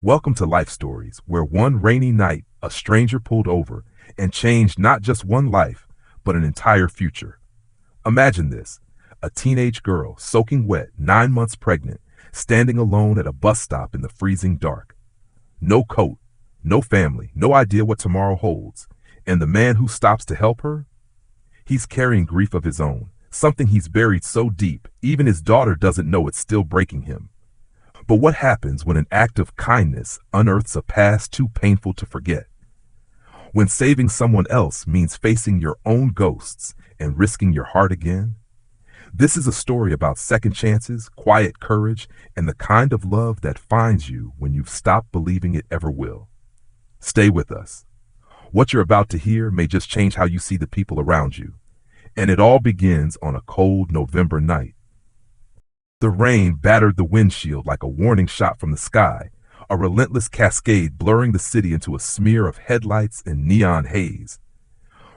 Welcome to Life Stories, where one rainy night a stranger pulled over and changed not just one life, but an entire future. Imagine this: a teenage girl, soaking wet, 9 months pregnant, standing alone at a bus stop in the freezing dark. No coat, no family, no idea what tomorrow holds. And the man who stops to help her? He's carrying grief of his own, something he's buried so deep, even his daughter doesn't know it's still breaking him. But what happens when an act of kindness unearths a past too painful to forget? When saving someone else means facing your own ghosts and risking your heart again? This is a story about second chances, quiet courage, and the kind of love that finds you when you've stopped believing it ever will. Stay with us. What you're about to hear may just change how you see the people around you. And it all begins on a cold November night. The rain battered the windshield like a warning shot from the sky, a relentless cascade blurring the city into a smear of headlights and neon haze.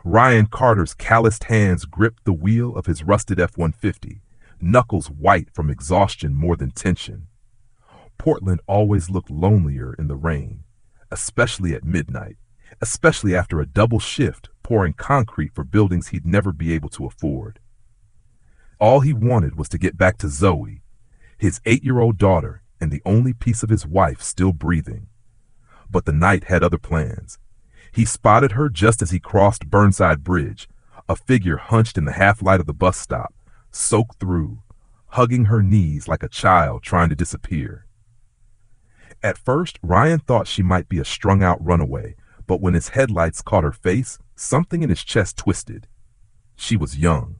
Ryan Carter's calloused hands gripped the wheel of his rusted F-150, knuckles white from exhaustion more than tension. Portland always looked lonelier in the rain, especially at midnight, especially after a double shift pouring concrete for buildings he'd never be able to afford. All he wanted was to get back to Zoe, his 8-year-old daughter and the only piece of his wife still breathing. But the night had other plans. He spotted her just as he crossed Burnside Bridge, a figure hunched in the half-light of the bus stop, soaked through, hugging her knees like a child trying to disappear. At first, Ryan thought she might be a strung-out runaway, but when his headlights caught her face, something in his chest twisted. She was young.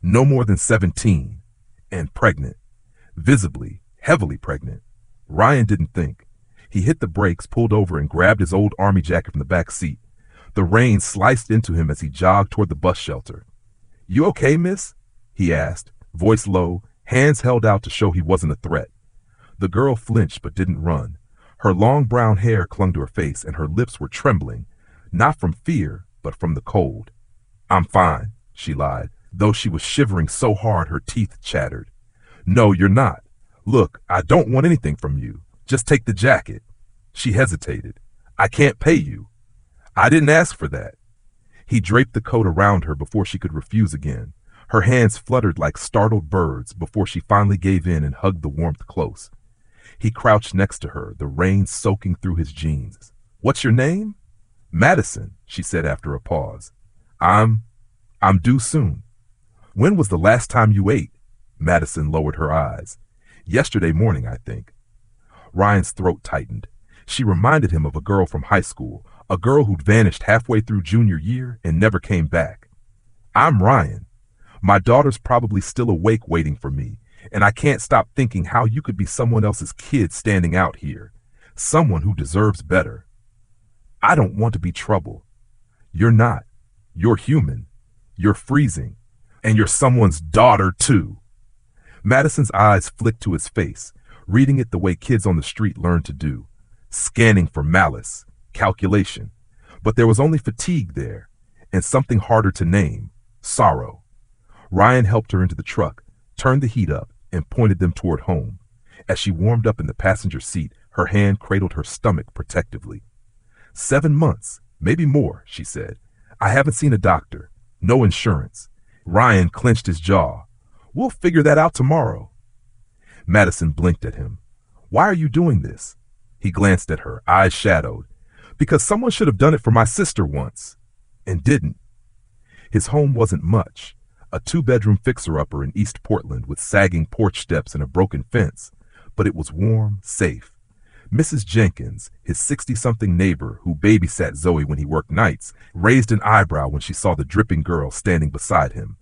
No more than 17, and pregnant, visibly, heavily pregnant. Ryan didn't think. He hit the brakes, pulled over, and grabbed his old army jacket from the back seat. The rain sliced into him as he jogged toward the bus shelter. "You okay, miss?" he asked, voice low, hands held out to show he wasn't a threat. The girl flinched but didn't run. Her long brown hair clung to her face, and her lips were trembling, not from fear, but from the cold. "I'm fine," she lied, though she was shivering so hard her teeth chattered. "No, you're not. Look, I don't want anything from you. Just take the jacket." She hesitated. "I can't pay you." "I didn't ask for that." He draped the coat around her before she could refuse again. Her hands fluttered like startled birds before she finally gave in and hugged the warmth close. He crouched next to her, the rain soaking through his jeans. "What's your name?" "Madison," she said after a pause. I'm due soon." "When was the last time you ate?" Madison lowered her eyes. "Yesterday morning, I think." Ryan's throat tightened. She reminded him of a girl from high school, a girl who'd vanished halfway through junior year and never came back. "I'm Ryan. My daughter's probably still awake waiting for me, and I can't stop thinking how you could be someone else's kid standing out here, someone who deserves better." "I don't want to be trouble." "You're not. You're human. You're freezing. And you're someone's daughter, too." Madison's eyes flicked to his face, reading it the way kids on the street learn to do, scanning for malice, calculation. But there was only fatigue there, and something harder to name: sorrow. Ryan helped her into the truck, turned the heat up, and pointed them toward home. As she warmed up in the passenger seat, her hand cradled her stomach protectively. 7 months, maybe more," she said. "I haven't seen a doctor. No insurance." Ryan clenched his jaw. "We'll figure that out tomorrow." Madison blinked at him. "Why are you doing this?" He glanced at her, eyes shadowed. "Because someone should have done it for my sister once, and didn't." His home wasn't much. A 2-bedroom fixer-upper in East Portland with sagging porch steps and a broken fence. But it was warm, safe. Mrs. Jenkins, his 60-something neighbor who babysat Zoe when he worked nights, raised an eyebrow when she saw the dripping girl standing beside him.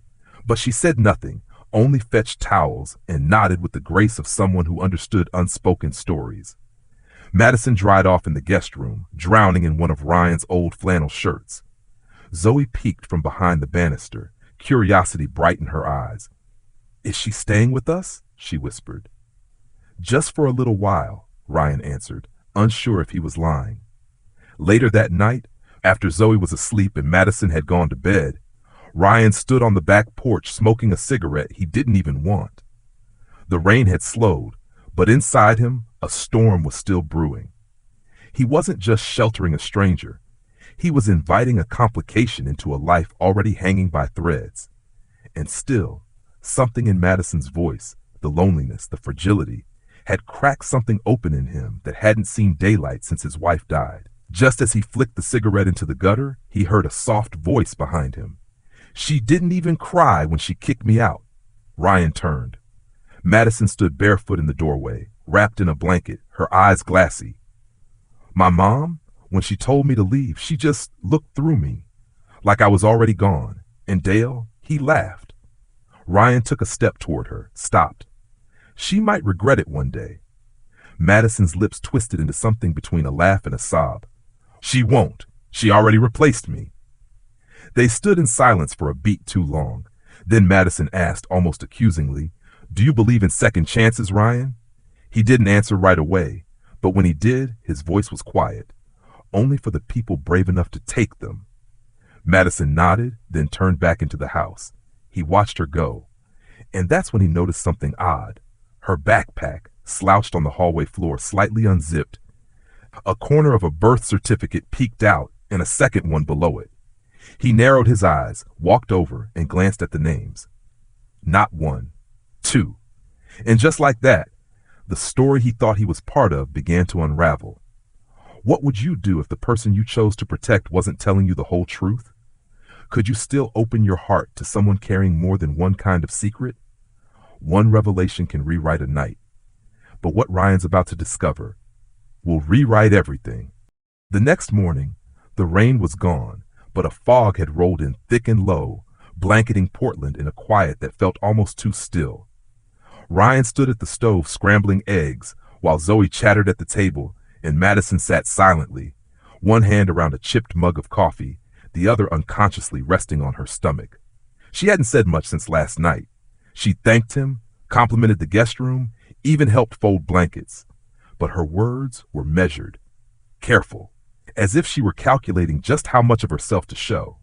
But she said nothing, only fetched towels and nodded with the grace of someone who understood unspoken stories. Madison dried off in the guest room, drowning in one of Ryan's old flannel shirts. Zoe peeked from behind the banister, curiosity bright in her eyes. "Is she staying with us?" she whispered. "Just for a little while," Ryan answered, unsure if he was lying. Later that night, after Zoe was asleep and Madison had gone to bed, Ryan stood on the back porch smoking a cigarette he didn't even want. The rain had slowed, but inside him, a storm was still brewing. He wasn't just sheltering a stranger. He was inviting a complication into a life already hanging by threads. And still, something in Madison's voice, the loneliness, the fragility, had cracked something open in him that hadn't seen daylight since his wife died. Just as he flicked the cigarette into the gutter, he heard a soft voice behind him. "She didn't even cry when she kicked me out." Ryan turned. Madison stood barefoot in the doorway, wrapped in a blanket, her eyes glassy. "My mom, when she told me to leave, she just looked through me, like I was already gone." And Dale, he laughed. Ryan took a step toward her, stopped. "She might regret it one day." Madison's lips twisted into something between a laugh and a sob. "She won't. She already replaced me." They stood in silence for a beat too long. Then Madison asked almost accusingly, "Do you believe in second chances, Ryan?" He didn't answer right away, but when he did, his voice was quiet. "Only for the people brave enough to take them." Madison nodded, then turned back into the house. He watched her go. And that's when he noticed something odd. Her backpack, slouched on the hallway floor, slightly unzipped. A corner of a birth certificate peeked out, and a second one below it. He narrowed his eyes, walked over, and glanced at the names. Not one, two. And just like that, the story he thought he was part of began to unravel. What would you do if the person you chose to protect wasn't telling you the whole truth? Could you still open your heart to someone carrying more than one kind of secret? One revelation can rewrite a night. But what Ryan's about to discover will rewrite everything. The next morning, the rain was gone, but a fog had rolled in thick and low, blanketing Portland in a quiet that felt almost too still. Ryan stood at the stove scrambling eggs, while Zoe chattered at the table, and Madison sat silently, one hand around a chipped mug of coffee, the other unconsciously resting on her stomach. She hadn't said much since last night. She thanked him, complimented the guest room, even helped fold blankets. But her words were measured, careful, as if she were calculating just how much of herself to show.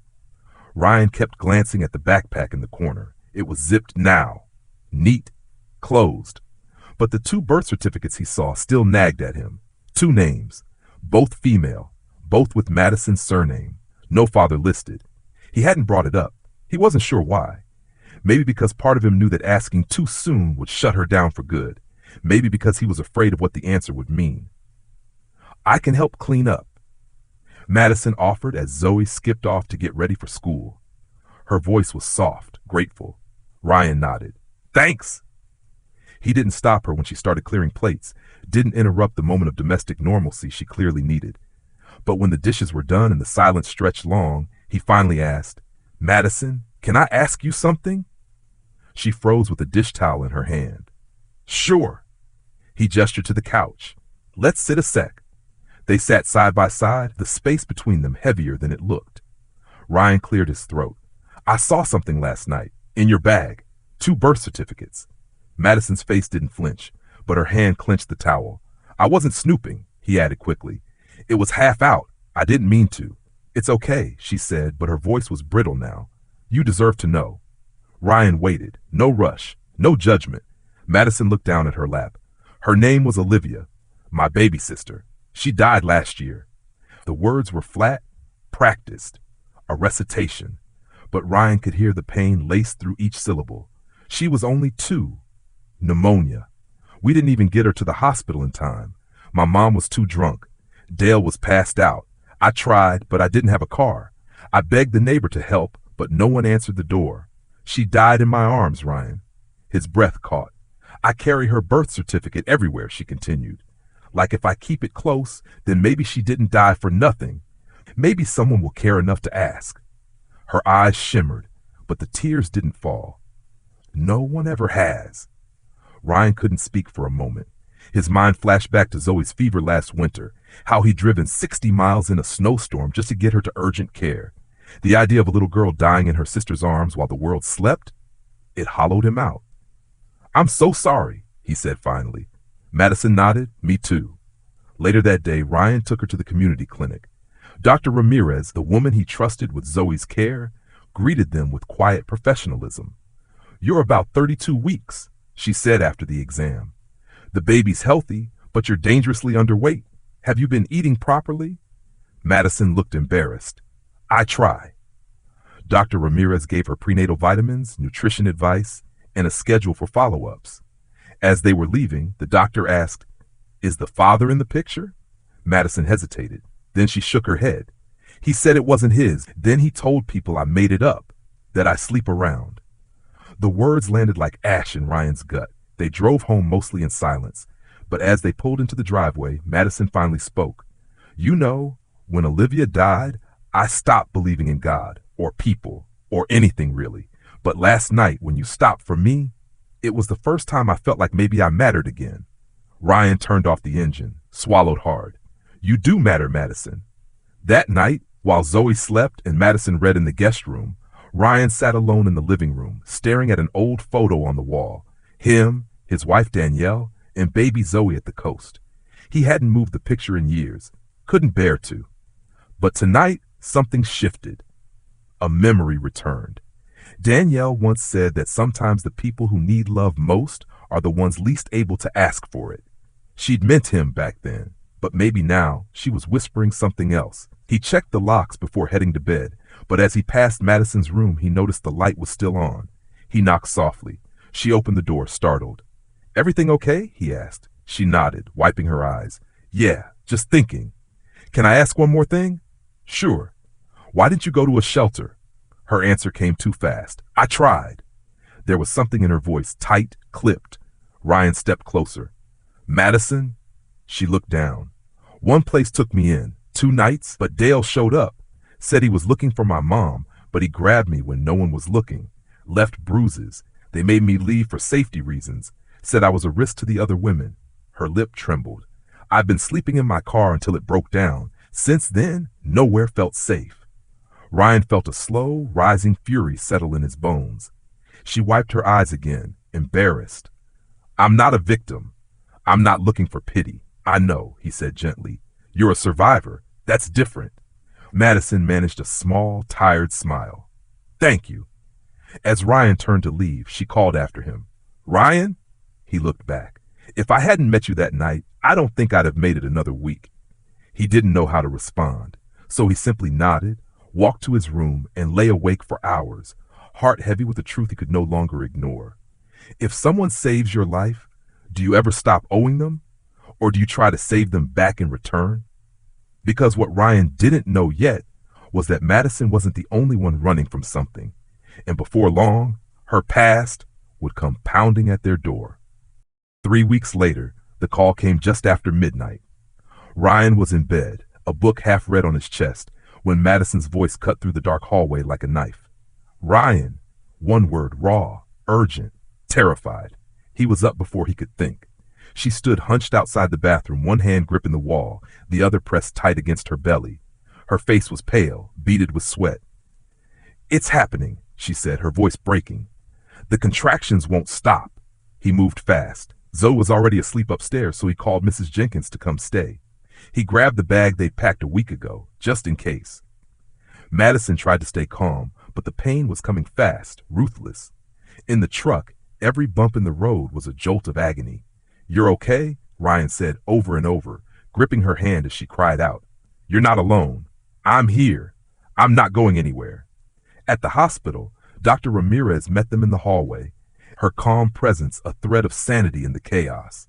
Ryan kept glancing at the backpack in the corner. It was zipped now, neat, closed. But the two birth certificates he saw still nagged at him. Two names, both female, both with Madison's surname, no father listed. He hadn't brought it up. He wasn't sure why. Maybe because part of him knew that asking too soon would shut her down for good. Maybe because he was afraid of what the answer would mean. "I can help clean up," Madison offered as Zoe skipped off to get ready for school. Her voice was soft, grateful. Ryan nodded. "Thanks." He didn't stop her when she started clearing plates, didn't interrupt the moment of domestic normalcy she clearly needed. But when the dishes were done and the silence stretched long, he finally asked, "Madison, can I ask you something?" She froze with a dish towel in her hand. "Sure." He gestured to the couch. "Let's sit a sec." They sat side by side, the space between them heavier than it looked. Ryan cleared his throat. "I saw something last night, in your bag. 2 birth certificates." Madison's face didn't flinch, but her hand clenched the towel. "I wasn't snooping," he added quickly. "It was half out. I didn't mean to." "It's okay," she said, but her voice was brittle now. "You deserve to know." Ryan waited. No rush, no judgment. Madison looked down at her lap. "Her name was Olivia, my baby sister. She died last year." The words were flat, practiced, a recitation, but Ryan could hear the pain lace through each syllable. She was only 2. Pneumonia. We didn't even get her to the hospital in time. My mom was too drunk. Dale was passed out. I tried, but I didn't have a car. I begged the neighbor to help, but no one answered the door. She died in my arms, Ryan. His breath caught. "I carry her birth certificate everywhere," she continued. "Like if I keep it close, then maybe she didn't die for nothing. Maybe someone will care enough to ask." Her eyes shimmered, but the tears didn't fall. "No one ever has." Ryan couldn't speak for a moment. His mind flashed back to Zoe's fever last winter, how he'd driven 60 miles in a snowstorm just to get her to urgent care. The idea of a little girl dying in her sister's arms while the world slept, it hollowed him out. "I'm so sorry," he said finally. Madison nodded. "Me too." Later that day, Ryan took her to the community clinic. Dr. Ramirez, the woman he trusted with Zoe's care, greeted them with quiet professionalism. "You're about 32 weeks, she said after the exam. "The baby's healthy, but you're dangerously underweight. Have you been eating properly? Madison looked embarrassed. I try. Dr. Ramirez gave her prenatal vitamins, nutrition advice, and a schedule for follow-ups. As they were leaving, the doctor asked, Is the father in the picture? Madison hesitated. Then she shook her head. He said it wasn't his. Then he told people I made it up, that I sleep around. The words landed like ash in Ryan's gut. They drove home mostly in silence. But as they pulled into the driveway, Madison finally spoke. You know, when Olivia died, I stopped believing in God, or people, or anything really. But last night, when you stopped for me, it was the first time I felt like maybe I mattered again. Ryan turned off the engine, swallowed hard. You do matter, Madison. That night, while Zoe slept and Madison read in the guest room, Ryan sat alone in the living room, staring at an old photo on the wall. Him, his wife Danielle, and baby Zoe at the coast. He hadn't moved the picture in years, couldn't bear to. But tonight, something shifted. A memory returned. Danielle once said that sometimes the people who need love most are the ones least able to ask for it. She'd meant him back then, but maybe now she was whispering something else. He checked the locks before heading to bed, but as he passed Madison's room, he noticed the light was still on. He knocked softly. She opened the door, startled. Everything okay? He asked. She nodded, wiping her eyes. Yeah, just thinking. Can I ask one more thing? Sure. Why didn't you go to a shelter? Her answer came too fast. I tried. There was something in her voice, tight, clipped. Ryan stepped closer. Madison? She looked down. One place took me in, 2 nights, but Dale showed up. Said he was looking for my mom, but he grabbed me when no one was looking. Left bruises. They made me leave for safety reasons. Said I was a risk to the other women. Her lip trembled. I've been sleeping in my car until it broke down. Since then, nowhere felt safe. Ryan felt a slow, rising fury settle in his bones. She wiped her eyes again, embarrassed. I'm not a victim. I'm not looking for pity. I know, he said gently. You're a survivor. That's different. Madison managed a small, tired smile. Thank you. As Ryan turned to leave, she called after him. Ryan? He looked back. If I hadn't met you that night, I don't think I'd have made it another week. He didn't know how to respond, so he simply nodded, walked to his room, and lay awake for hours, heart heavy with the truth he could no longer ignore. If someone saves your life, do you ever stop owing them? Or do you try to save them back in return? Because what Ryan didn't know yet was that Madison wasn't the only one running from something, and before long, her past would come pounding at their door. 3 weeks later, the call came just after midnight. Ryan was in bed, a book half read on his chest, when Madison's voice cut through the dark hallway like a knife. Ryan, one word, raw, urgent, terrified. He was up before he could think. She stood hunched outside the bathroom, one hand gripping the wall, the other pressed tight against her belly. Her face was pale, beaded with sweat. It's happening, she said, her voice breaking. The contractions won't stop. He moved fast. Zoe was already asleep upstairs, so he called Mrs. Jenkins to come stay. He grabbed the bag they'd packed a week ago, just in case. Madison tried to stay calm, but the pain was coming fast, ruthless. In the truck, every bump in the road was a jolt of agony. You're okay? Ryan said over and over, gripping her hand as she cried out. You're not alone. I'm here. I'm not going anywhere. At the hospital, Dr. Ramirez met them in the hallway, her calm presence a thread of sanity in the chaos.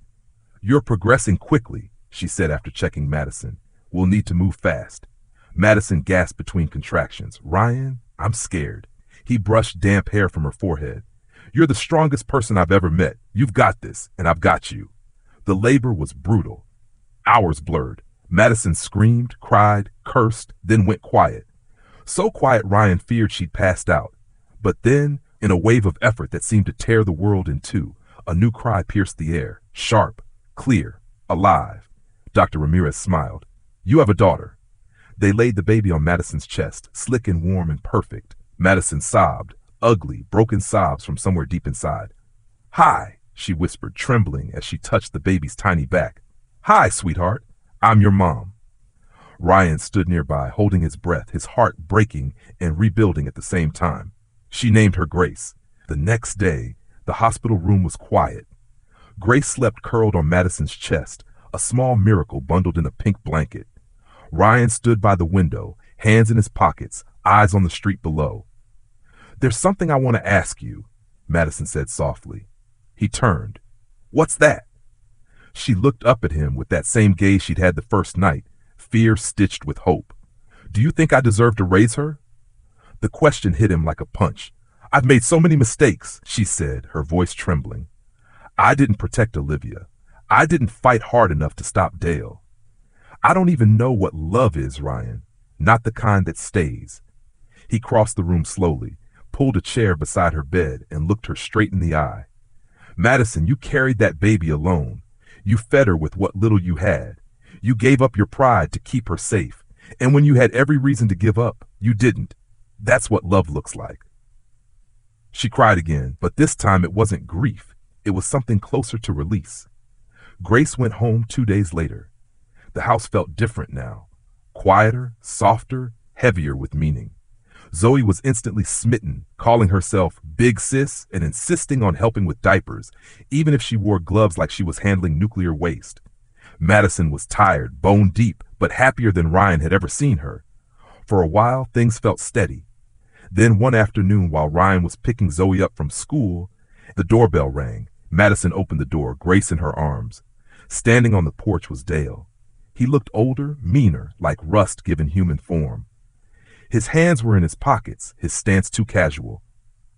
You're progressing quickly, she said after checking Madison. We'll need to move fast. Madison gasped between contractions. Ryan, I'm scared. He brushed damp hair from her forehead. You're the strongest person I've ever met. You've got this, and I've got you. The labor was brutal. Hours blurred. Madison screamed, cried, cursed, then went quiet. So quiet Ryan feared she'd passed out. But then, in a wave of effort that seemed to tear the world in two, a new cry pierced the air, sharp, clear, alive. Dr. Ramirez smiled. You have a daughter. They laid the baby on Madison's chest, slick and warm and perfect. Madison sobbed, ugly, broken sobs from somewhere deep inside. Hi, she whispered, trembling as she touched the baby's tiny back. Hi, sweetheart. I'm your mom. Ryan stood nearby, holding his breath, his heart breaking and rebuilding at the same time. She named her Grace. The next day, the hospital room was quiet. Grace slept curled on Madison's chest, a small miracle bundled in a pink blanket. Ryan stood by the window, hands in his pockets, eyes on the street below. "There's something I want to ask you," Madison said softly. He turned. "What's that?" She looked up at him with that same gaze she'd had the first night, fear stitched with hope. "Do you think I deserve to raise her?" The question hit him like a punch. "I've made so many mistakes," she said, her voice trembling. "I didn't protect Olivia. I didn't fight hard enough to stop Dale. I don't even know what love is, Ryan, not the kind that stays." He crossed the room slowly, pulled a chair beside her bed, and looked her straight in the eye. "Madison, you carried that baby alone. You fed her with what little you had. You gave up your pride to keep her safe. And when you had every reason to give up, you didn't. That's what love looks like." She cried again, but this time it wasn't grief. It was something closer to release. Grace went home 2 days later. The house felt different now. Quieter, softer, heavier with meaning. Zoe was instantly smitten, calling herself Big Sis and insisting on helping with diapers, even if she wore gloves like she was handling nuclear waste. Madison was tired, bone deep, but happier than Ryan had ever seen her. For a while, things felt steady. Then one afternoon, while Ryan was picking Zoe up from school, the doorbell rang. Madison opened the door, Grace in her arms. Standing on the porch was Dale. He looked older, meaner, like rust given human form. His hands were in his pockets, his stance too casual.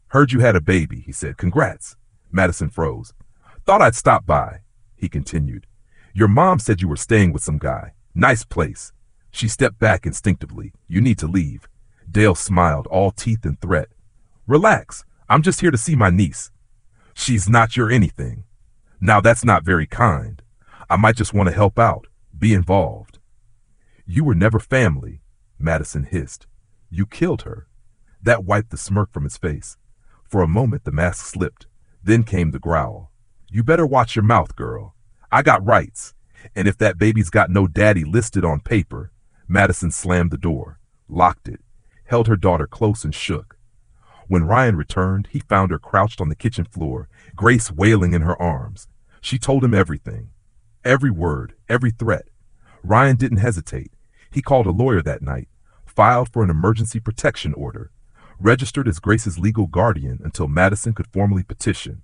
"Heard you had a baby," he said. "Congrats." Madison froze. "Thought I'd stop by," he continued. "Your mom said you were staying with some guy. Nice place." She stepped back instinctively. "You need to leave." Dale smiled, all teeth and threat. "Relax. I'm just here to see my niece." "She's not your anything." "Now that's not very kind. I might just want to help out, be involved." "You were never family," Madison hissed. "You killed her." That wiped the smirk from his face. For a moment the mask slipped. Then came the growl. "You better watch your mouth, girl. I got rights. And if that baby's got no daddy listed on paper." Madison slammed the door, locked it, held her daughter close and shook. When Ryan returned, he found her crouched on the kitchen floor, Grace wailing in her arms. She told him everything. Every word, every threat. Ryan didn't hesitate. He called a lawyer that night, filed for an emergency protection order, registered as Grace's legal guardian until Madison could formally petition.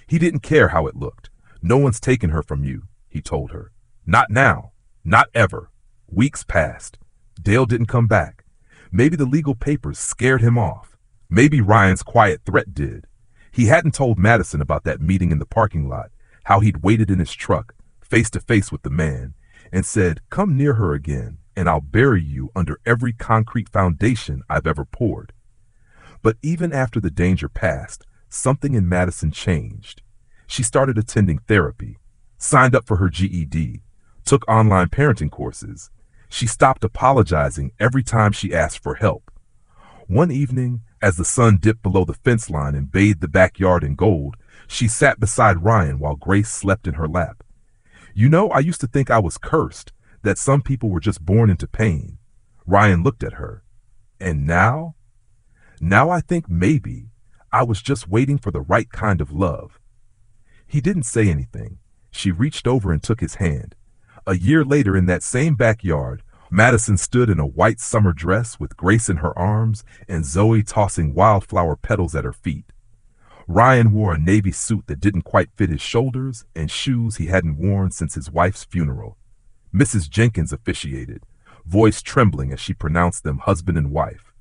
He didn't care how it looked. "No one's taken her from you," he told her. "Not now. Not ever." Weeks passed. Dale didn't come back. Maybe the legal papers scared him off. Maybe Ryan's quiet threat did. He hadn't told Madison about that meeting in the parking lot, how he'd waited in his truck, face to face with the man, and said, "Come near her again, and I'll bury you under every concrete foundation I've ever poured." But even after the danger passed, something in Madison changed. She started attending therapy, signed up for her GED, took online parenting courses. She stopped apologizing every time she asked for help. One evening, as the sun dipped below the fence line and bathed the backyard in gold, she sat beside Ryan while Grace slept in her lap. "You know, I used to think I was cursed, that some people were just born into pain." Ryan looked at her. "And now? Now I think maybe I was just waiting for the right kind of love." He didn't say anything. She reached over and took his hand. A year later, in that same backyard, Madison stood in a white summer dress with Grace in her arms and Zoe tossing wildflower petals at her feet. Ryan wore a navy suit that didn't quite fit his shoulders and shoes he hadn't worn since his wife's funeral. Mrs. Jenkins officiated, voice trembling as she pronounced them husband and wife.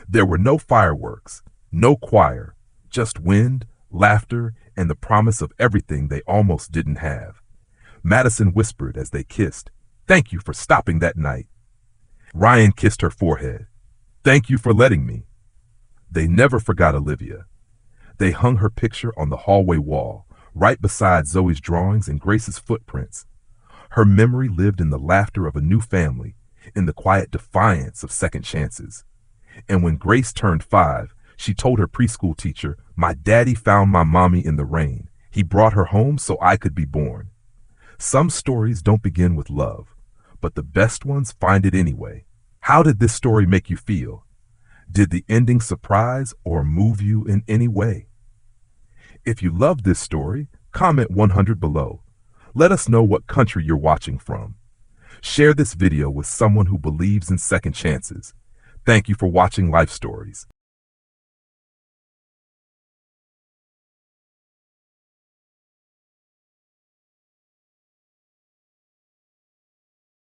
There were no fireworks, no choir, just wind, laughter, and the promise of everything they almost didn't have. Madison whispered as they kissed, "Thank you for stopping that night." Ryan kissed her forehead. "Thank you for letting me." They never forgot Olivia. They hung her picture on the hallway wall, right beside Zoe's drawings and Grace's footprints. Her memory lived in the laughter of a new family, in the quiet defiance of second chances. And when Grace turned 5, she told her preschool teacher, "My daddy found my mommy in the rain. He brought her home so I could be born." Some stories don't begin with love, but the best ones find it anyway. How did this story make you feel? Did the ending surprise or move you in any way? If you loved this story, comment 100 below. Let us know what country you're watching from. Share this video with someone who believes in second chances. Thank you for watching Life Stories.